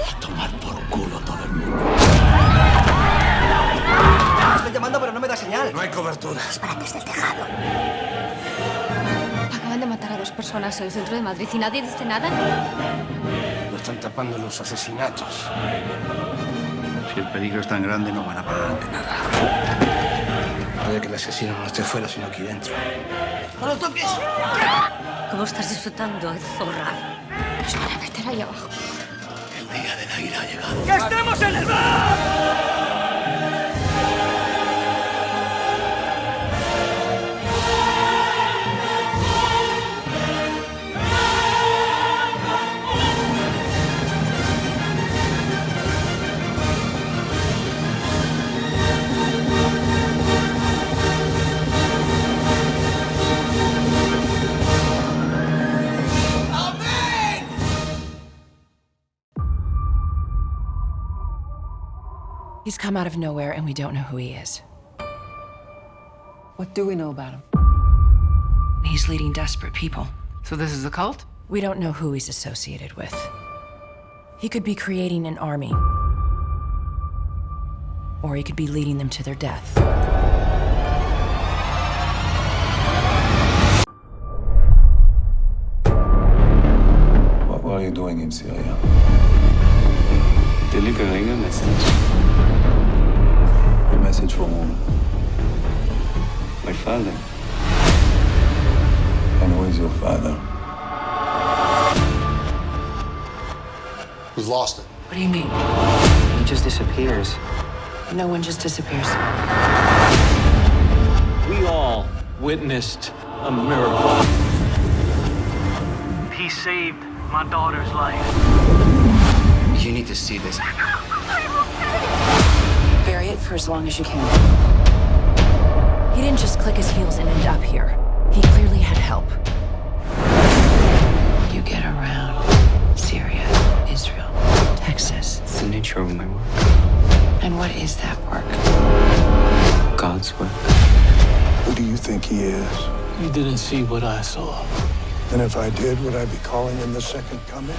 A tomar por culo todo el mundo. Estoy llamando, pero no me da señal. No hay cobertura. Dispara desde el tejado. Acaban de matar a 2 personas en el centro de Madrid y nadie dice nada. Lo están tapando los asesinatos. Si el peligro es tan grande, no van a parar ante nada. Puede que el asesino no esté fuera, sino aquí dentro. ¡No lo toques! ¿Cómo estás disfrutando, zorra? Nos van a meter ahí abajo. El día de la ira ha llegado. ¡Que estemos en el bar! He's come out of nowhere and we don't know who he is. What do we know about him? He's leading desperate people. So this is a cult? We don't know who he's associated with. He could be creating an army. Or he could be leading them to their death. What were you doing in Syria? Delivering a message. A message from whom? My father. And who is your father? We've lost it. What do you mean? He just disappears. No one just disappears. We all witnessed a miracle. He saved my daughter's life. You need to see this. Bury it for as long as you can. He didn't just click his heels and end up here. He clearly had help. You get around Syria, Israel, Texas. It's the nature of my work. And what is that work? God's work. Who do you think he is? You didn't see what I saw. And if I did, would I be calling him the second coming?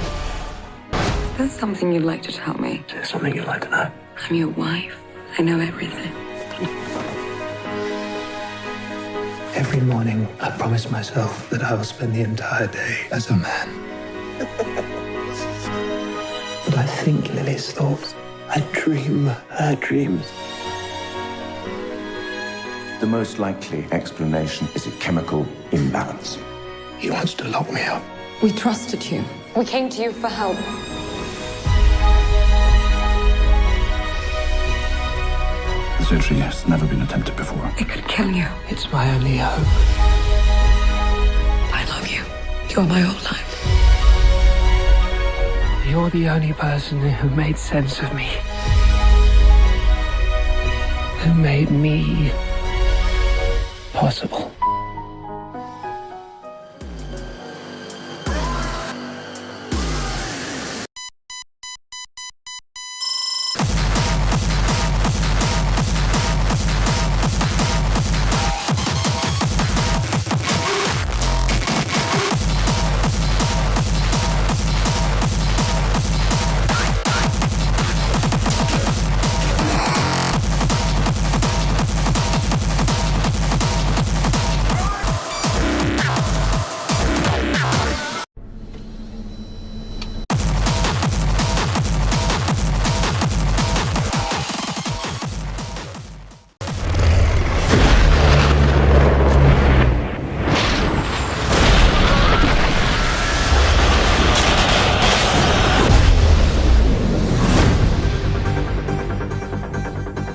There's something you'd like to tell me. Is there something you'd like to know? I'm your wife. I know everything. Every morning, I promise myself that I will spend the entire day as a man. But I think Lily's thoughts. I dream her dreams. The most likely explanation is a chemical imbalance. He wants to lock me up. We trusted you. We came to you for help. The surgery has never been attempted before. It could kill you. It's my only hope. I love you. You're my whole life. You're the only person who made sense of me. Who made me possible.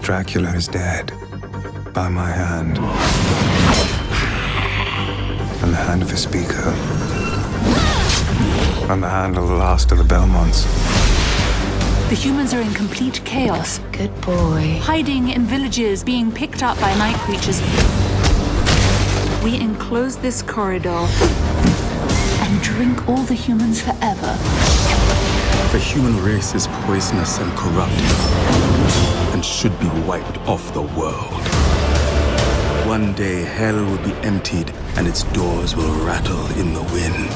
Dracula is dead by my hand. And the hand of a speaker. And the hand of the last of the Belmonts. The humans are in complete chaos. Good boy. Hiding in villages, being picked up by night creatures. We enclose this corridor and drink all the humans forever. The human race is poisonous and corrupt, and should be wiped off the world. One day, hell will be emptied, and its doors will rattle in the wind.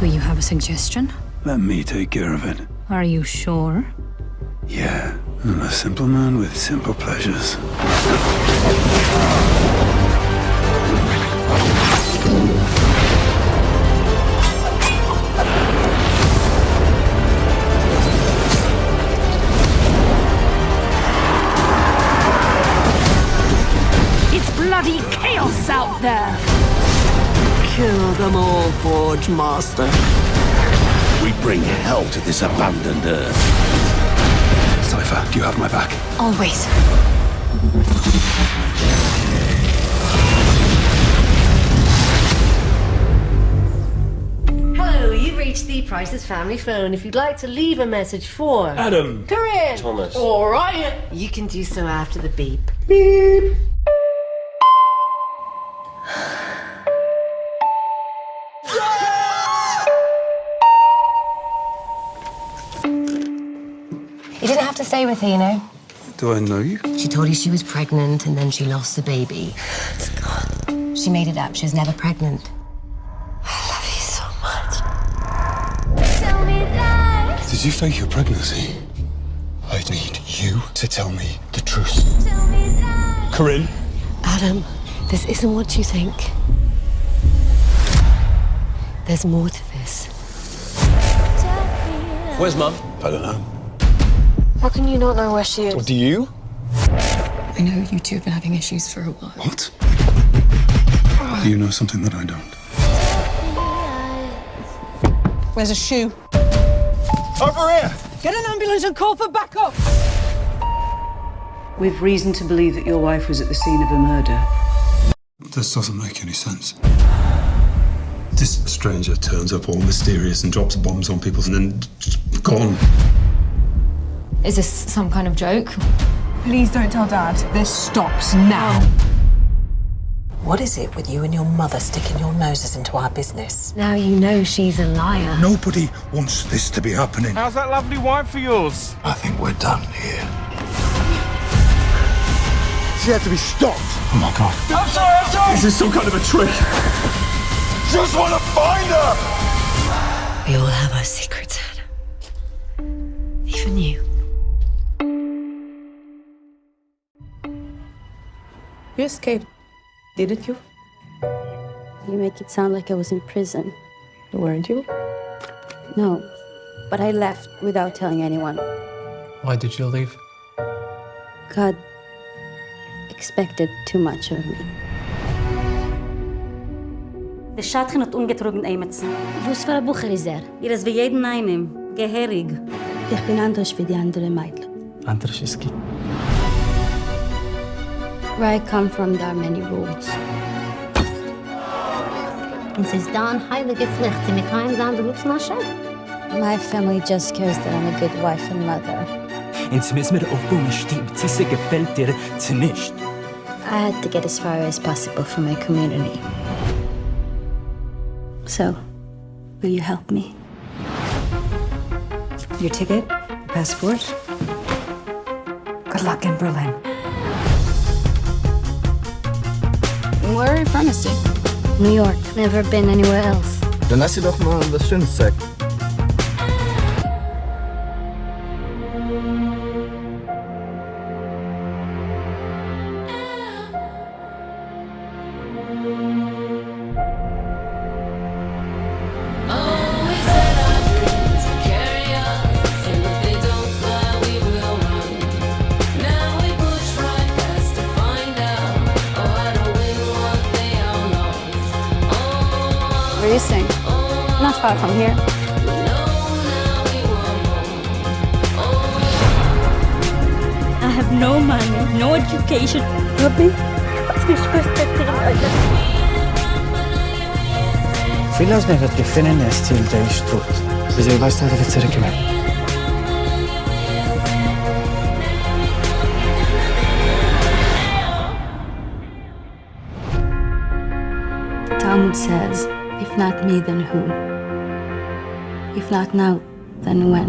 Do you have a suggestion? Let me take care of it. Are you sure? Yeah, I'm a simple man with simple pleasures. It's bloody chaos out there! Kill them all, Forge Master. We bring hell to this abandoned earth. Cypher, do you have my back? Always. Hello, you've reached the Price's family phone. If you'd like to leave a message for Adam. Corinne Thomas. or Ryan, you can do so after the beep. You didn't have to stay with her, you know. Do I know you? She told you she was pregnant and then she lost the baby. God. She made it up. She was never pregnant. I love you so much. Did you fake your pregnancy? I need you to tell me the truth. Corinne? Adam, this isn't what you think. There's more to this. Where's Mum? I don't know. How can you not know where she is? Do you? I know you two have been having issues for a while. What? Do you know something that I don't? Where's a shoe? Over here! Get an ambulance and call for backup. We've reason to believe that your wife was at the scene of a murder. This doesn't make any sense. This stranger turns up all mysterious and drops bombs on people and then just gone. Is this some kind of joke? Please don't tell Dad. This stops now. What is it with you and your mother sticking your noses into our business? Now you know she's a liar. Nobody wants this to be happening. How's that lovely wife of yours? I think we're done here. She had to be stopped. Oh my God. I'm sorry! Is this some kind of a trick? Just want to find her! We all have our secrets, Adam. Even you. You escaped, didn't you? You make it sound like I was in prison. Weren't you? No, but I left without telling anyone. Why did you leave? God expected too much of me. Der Schatchen hat ungetrogen Eimetzen. Was für ein Bucher ist er? Ihr ist wie jeden einem, geherig. Ich bin anders wie die anderen Mädchen. Anders ist es. Where I come from, there are many rules. Und sie ist da ein heilige Pflicht, sie mit keinem Land benutzen Hashem. My family just cares that I'm a good wife and mother. Und sie müssen mir aufbauen, stimmt. Sie gefällt dir nicht. I had to get as far as possible for my community. So, will you help me? Your ticket? Passport? Good luck in Berlin. Where are you from, Misty? New York. Never been anywhere else. Dann lass sie doch mal was Schönes zeigen. Where you sing? Not far from here. I have no money, no education. Ruby, was nicht Vieles mir wird gefunden, es zählt der ist tot. Wieso weißt du, dass er zurückkommt? The Talmud says, if not me, then who? If not now, then when?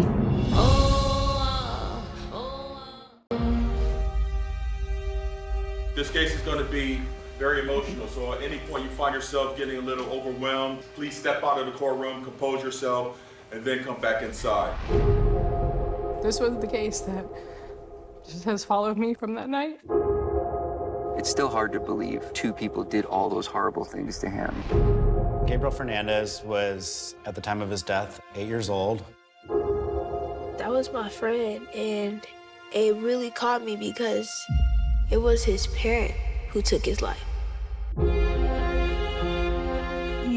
This case is going to be very emotional, so at any point you find yourself getting a little overwhelmed, please step out of the courtroom, compose yourself, and then come back inside. This was the case that just has followed me from that night. It's still hard to believe two people did all those horrible things to him. Gabriel Fernandez was, at the time of his death, 8 years old. That was my friend, and it really caught me because it was his parent who took his life. He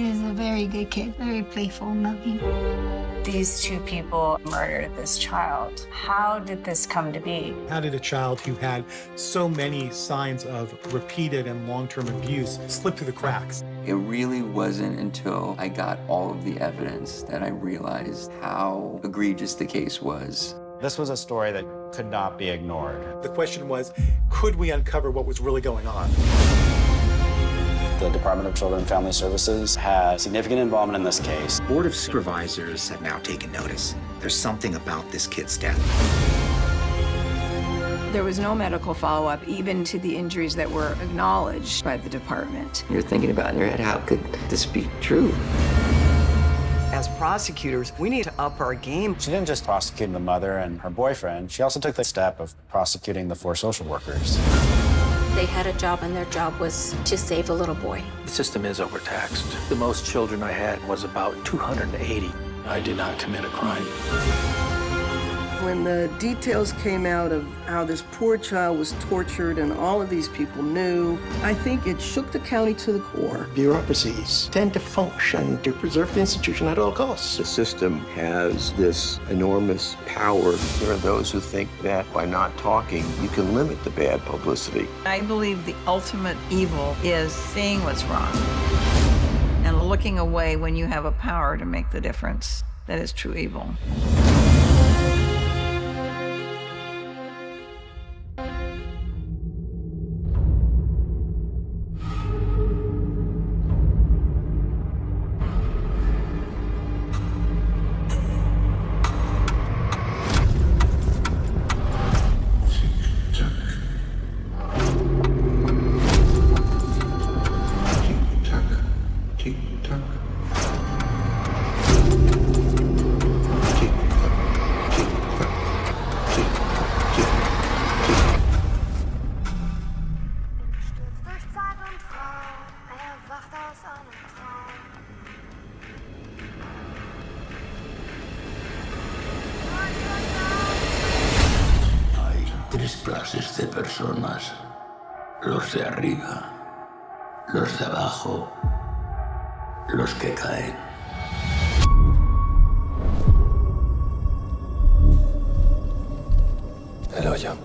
was a very good kid, very playful and loving. These two people murdered this child. How did this come to be? How did a child who had so many signs of repeated and long-term abuse slip through the cracks? It really wasn't until I got all of the evidence that I realized how egregious the case was. This was a story that could not be ignored. The question was, could we uncover what was really going on? The Department of Children and Family Services had significant involvement in this case. Board of Supervisors have now taken notice. There's something about this kid's death. There was no medical follow-up, even to the injuries that were acknowledged by the department. You're thinking about in your head, how could this be true? As prosecutors, we need to up our game. She didn't just prosecute the mother and her boyfriend. She also took the step of prosecuting the 4 social workers. They had a job, and their job was to save a little boy. The system is overtaxed. The most children I had was about 280. I did not commit a crime. When the details came out of how this poor child was tortured and all of these people knew, I think it shook the county to the core. Bureaucracies tend to function to preserve the institution at all costs. The system has this enormous power. There are those who think that by not talking, you can limit the bad publicity. I believe the ultimate evil is seeing what's wrong and looking away when you have a power to make the difference. That is true evil. Tres clases de personas, los de arriba, los de abajo, los que caen. El hoyo.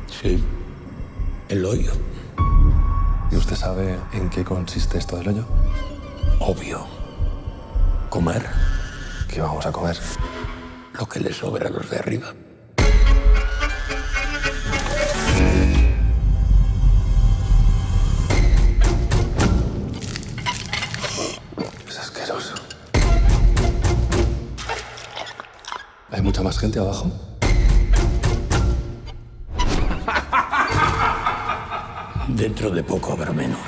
Sí, el hoyo. ¿Y usted sabe en qué consiste esto del hoyo? Obvio. Comer. ¿Qué vamos a comer? Lo que les sobra a los de arriba. Es asqueroso. ¿Hay mucha más gente abajo? Dentro de poco habrá menos.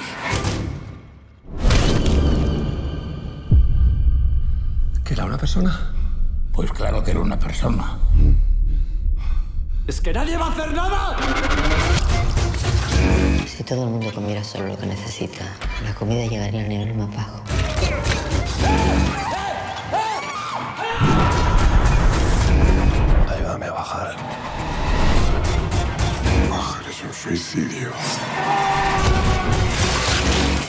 ¿Que era una persona? Pues claro que era una persona. ¡Es que nadie va a hacer nada! Si todo el mundo comiera solo lo que necesita, la comida llegaría al nivel más bajo. Ayúdame a bajar. Bajar es un suicidio.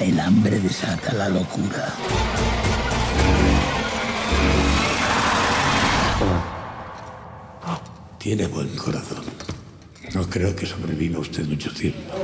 El hambre desata la locura. Tiene buen corazón. No creo que sobreviva usted mucho tiempo.